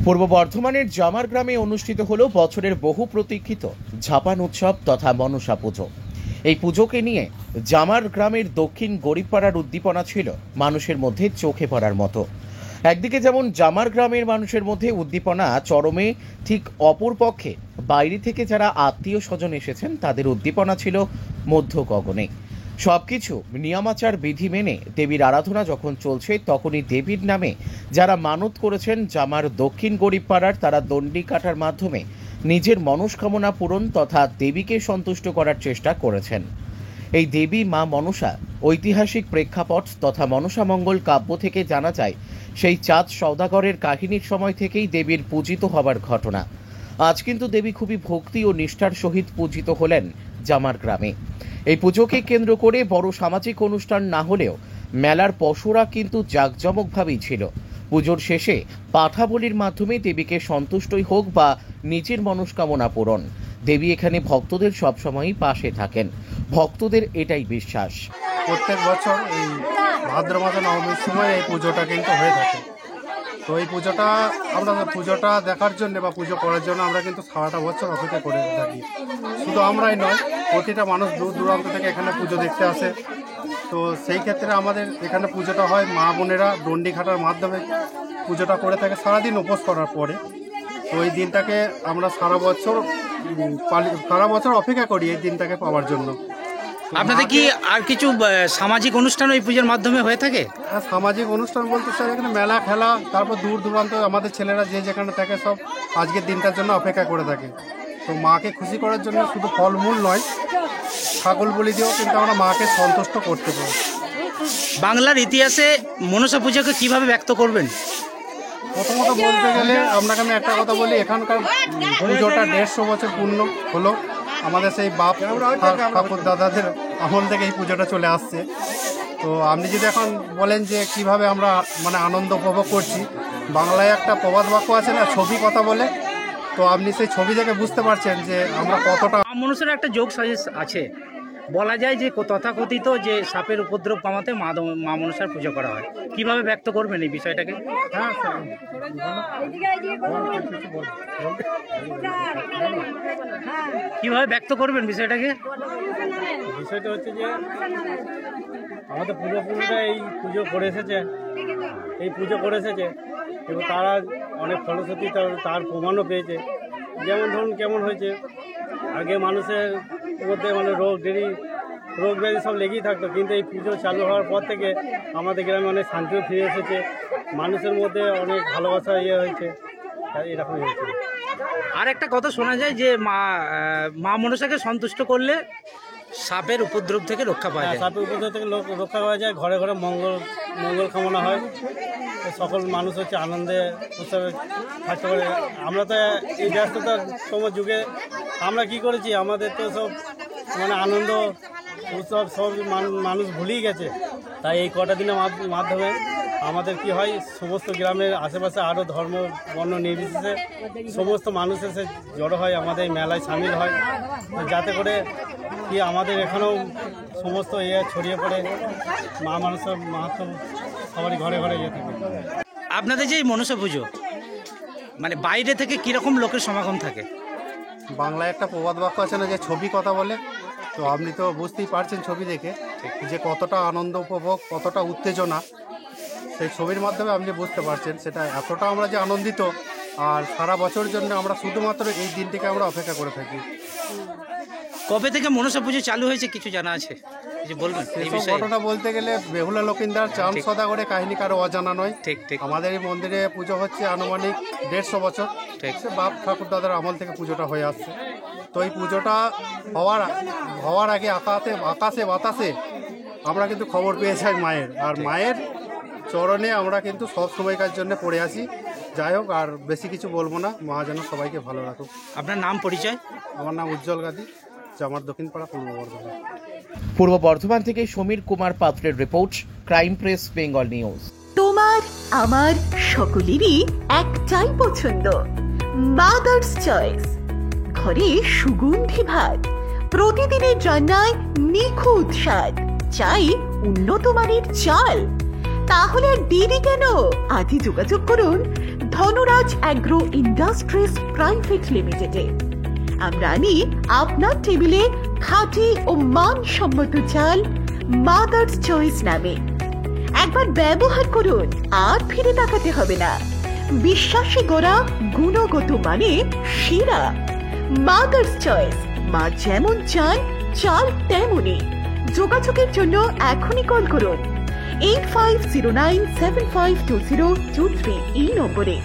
পূর্ব বর্ধমানের জামার গ্রামে অনুষ্ঠিত হলো বছরের বহু প্রতীক্ষিত ঝাপান উৎসব তথা মনসা পুজো। এই পুজোকে নিয়ে জামার গ্রামের দক্ষিণ গরিবপাড়ার উদ্দীপনা ছিল মানুষের মধ্যে চোখে পড়ার মতো। একদিকে যেমন জামার গ্রামের মানুষের মধ্যে উদ্দীপনা চরমে, ঠিক অপর পক্ষে বাইরে থেকে যারা আত্মীয় স্বজন এসেছেন তাদের উদ্দীপনা ছিল মধ্য গগনে। সবকিছু নিয়মাচার বিধি মেনে দেবীর আরাধনা যখন চলছে, তখনই দেবীর নামে যারা মানত করেছেন জামার দক্ষিণ গরিবপাড়ার, তারা দণ্ডি কাটার মাধ্যমে নিজের মনস্কামনা পূরণ তথা দেবীকে সন্তুষ্ট করার চেষ্টা করেছেন। এই দেবী মা মনসা ঐতিহাসিক প্রেক্ষাপট তথা মনসা মঙ্গল কাব্য থেকে জানা যায়, সেই চাঁদ সওদাগরের কাহিনীর সময় থেকেই দেবীর পূজিত হবার ঘটনা। আজ কিন্তু দেবী খুবই ভক্তি ও নিষ্ঠার সহিত পূজিত হলেন জামার গ্রামে। এই পুজোকে কেন্দ্র করে বড় সামাজিক অনুষ্ঠান না হলেও মেলার পশুরা কিন্তু জাঁকজমকভাবেই ছিল। পুজোর শেষে পাঠা বলির মাধ্যমে দেবীকে সন্তুষ্টই হোক বা নিজের মনস্কামনা পূরণ, দেবী এখানে ভক্তদের সবসময়ই পাশে থাকেন। ভক্তদের এটাই বিশ্বাস। প্রত্যেক বছর এই ভাদ্র মাসে নবমীর সময় এই পুজোটা কিন্তু হয়ে থাকে। তো এই পুজোটা দেখার জন্য বা পুজো করার জন্য আমরা কিন্তু সারাটা বছর অপেক্ষা করে থাকি। শুধু আমরাই নয়, প্রতিটা মানুষ দূর দূরান্ত থেকে এখানে পুজো দেখতে আসে। তো সেই ক্ষেত্রে আমাদের এখানে পুজোটা হয়, মা বোনেরা দণ্ডি খাটার মাধ্যমে পুজোটা করে থাকে সারাদিন উপোস করার পরে। তো এই দিনটাকে আমরা সারা বছর অপেক্ষা করি এই দিনটাকে পাওয়ার জন্য। আপনাদের কি আর কিছু সামাজিক অনুষ্ঠান ওই পুজোর মাধ্যমে হয়ে থাকে? হ্যাঁ, সামাজিক অনুষ্ঠান বলতে স্যার এখানে মেলা খেলা, তারপর দূর দূরান্ত আমাদের ছেলেরা যে যেখানে থাকে সব আজকের দিনটার জন্য অপেক্ষা করে থাকে। তো মাকে খুশি করার জন্য শুধু ফলমূল নয়, ছাগল বলি দিয়েও কিন্তু আমরা মাকে সন্তুষ্ট করতে পারি। বাংলার ইতিহাসে মনসা পুজোকে কিভাবে ব্যক্ত করবেন? প্রথমত বলতে গেলে আপনাকে আমি একটা কথা বলি, এখানকার পুজোটা 150 বছর পূর্ণ হলো। আমাদের সেই বাপ ঠাকুর দাদাদের আমল থেকে এই পুজোটা চলে আসছে। তো আপনি যদি এখন বলেন যে কিভাবে আমরা আনন্দ উপভোগ করছি, বাংলায় একটা প্রবাদ বাক্য আছে না, ছবি কথা বলে। তো আপনি সেই ছবি থেকে বুঝতে পারছেন যে আমরা কতটা। মনসার একটা যোগ সাজেশ আছে, বলা যায় যে তথাকথিত যে সাপের উপদ্রব কমাতে মা মনসার পুজো করা হয়। কিভাবে ব্যক্ত করবেন এই বিষয়টাকে? হ্যাঁ, কিভাবে ব্যক্ত করবেন বিষয়টাকে? বিষয়টা হচ্ছে যে আমাদের পূর্বপুরুষরা এই পুজো করে এসেছে এবং তারা অনেক ফলশ্রুতি তার প্রমাণও পেয়েছে। যেমন ধরুন কেমন হয়েছে, আগে মানুষের মধ্যে রোগ ব্যাধি সব লেগেই থাকতো, কিন্তু এই পুজো চালু হওয়ার পর থেকে আমাদের গ্রামে অনেক শান্তিও ফিরে এসেছে, মানুষের মধ্যে অনেক ভালোবাসা হয়েছে, এরকমই হয়েছে। আর একটা কথা শোনা যায় যে মা মনসাকে সন্তুষ্ট করলে সাপের উপদ্রব থেকে রক্ষা পাওয়া যায়। সাপের উপদ্রব থেকে রক্ষা পাওয়া যায়, ঘরে ঘরে মঙ্গল কামনা হয়, সকল মানুষ হচ্ছে আনন্দে উৎসবে থাকতে পারে। আমরা তো এই ব্যস্ততার যুগে আমরা কি করেছি, আমাদের তো সব আনন্দ উৎসব সব মানুষ ভুলেই গেছে। তাই এই কটা দিনের মাধ্যমে আমাদের কি হয়, সমস্ত গ্রামের আশেপাশে আরও ধর্ম বর্ণ নির্বিশেষে সমস্ত মানুষ এসে জড়ো হয়, আমাদের মেলায় সামিল হয়, যাতে করে কি আমাদের এখানেও সমস্ত ছড়িয়ে পড়ে মা মানুষের মাহাত্ম সবারই ঘরে ঘরে থাকে। আপনাদের যে মনসা পুজো বাইরে থেকে কিরকম লোকের সমাগম থাকে? বাংলায় একটা প্রবাদ বাক্য আছে না, যে ছবি কথা বলে। তো আপনি তো বুঝতেই পারছেন ছবি দেখে যে কতটা আনন্দ উপভোগ, কতটা উত্তেজনা সেই ছবির মাধ্যমে আপনি বুঝতে পারছেন। সেটা এতটা আমরা যে আনন্দিত, আর সারা বছরের জন্য আমরা শুধুমাত্র এই দিনটিকে আমরা অপেক্ষা করে থাকি। কবে থেকে মনসা পুজো চালু হয়েছে কিছু জানা আছে? কিছু বলবেন এই বিষয়ে? ঘটনা বলতে গেলে বেহুলা লক্ষিন্দার চাঁদ সওদাগরের কাহিনী কারো অজানা নয়। ঠিক। আমাদের এই মন্দিরে পুজো হচ্ছে আনুমানিক 150 বছর। বাপ ঠাকুর দাদার আমল থেকে পুজোটা হয়ে আসছে। তো এই পুজোটা হওয়ার আগে আকাশে বাতাসে আমরা কিন্তু খবর পেয়ে যাই মায়ের, আর মায়ের চরণে আমরা কিন্তু সব সময়কার জন্য পড়ে আসি। যাই হোক, আর বেশি কিছু বলবো না, মা যেন সবাইকে ভালো রাখুক। আপনার নাম পরিচয়? আমার নাম উজ্জ্বল গাদি, জামার দক্ষিণপাড়া, পূর্ব বর্ধমান। পূর্ব বর্ধমান থেকে সমীর কুমার পাত্রের report, crime press Bengal news. তোমার আমার সকলেরই একটাই পছন্দ, মাদার্স চয়েস। ঘরে সুগন্ধি ভাত, প্রতিদিনের রান্নায় নিখুঁত স্বাদ, চাই উন্নত মানের চাল। তাহলে আর দেরি কেন? আজই যোগাযোগ করুন ধনরাজ অ্যাগ্রো ইন্ডাস্ট্রিজ প্রাইভেট লিমিটেডে। আমরা আনি আপনার টেবিলে খাঁটি ও মানসম্মত চাল মাদার্স চয়েস নামে। একবার ব্যবহার করুন, আর ফিরে তাকাতে হবে না। বিশ্বাসে গড়া গুণগত মানে সেরা মাদার্স চয়েস। মা যেমন চান, চাল তেমনই। যোগাযোগের জন্য এখনই কল করুন 8509752023 এই নম্বরে।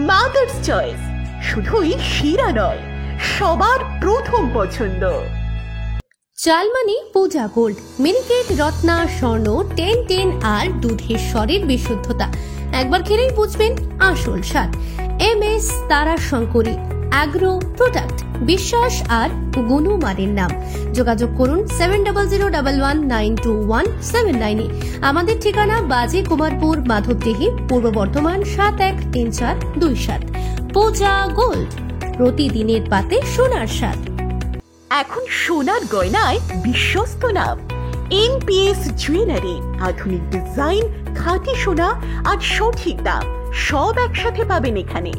মাদার্স চয়েস শুধুই সেরা নয়, সবার প্রথম পছন্দ। চাল মানে পূজা গোল্ড, মিনিকেট, রত্না, স্বর্ণ 10-10 আর দুধের স্বরের বিশুদ্ধতা। একবার খেলেই বুঝবেন আসল স্বাদ। MS তারা শঙ্করী অ্যাগ্রো প্রোডাক্ট, বিশ্বাস আর গুণমানের নাম। যোগাযোগ করুন 7001192179 আমাদের ঠিকানা বাজে কুমারপুর, মাধবদেহি, পূর্ব বর্ধমান 713427। পূজা গোল্ড, প্রতিদিনের পাতে সোনার স্বাদ। এখন সোনার গয়নায় বিশ্বস্ত নাম NPS জুয়েলারি। আধুনিক ডিজাইন, খাঁটি সোনা আর সঠিক দাম সব একসাথে পাবেন এখানে।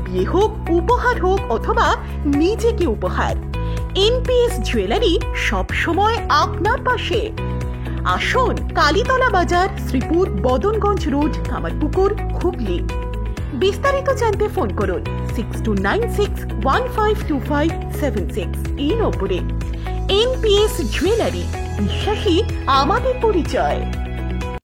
বিয়ে হোক, উপহার হোক অথবা নিজেকে উপহার, NPS জুয়েলারি সব সময় আপনার পাশে। আসুন কালীতলা বাজার, শ্রীপুর, বদনগঞ্জ রোড, কামারপুকুর, হুগলি। বিস্তারিত জানতে ফোন করুন 6296152576 এই নম্বরে। NPS জুয়েলারি, বিশ্বাসী আমাদের পরিচয়।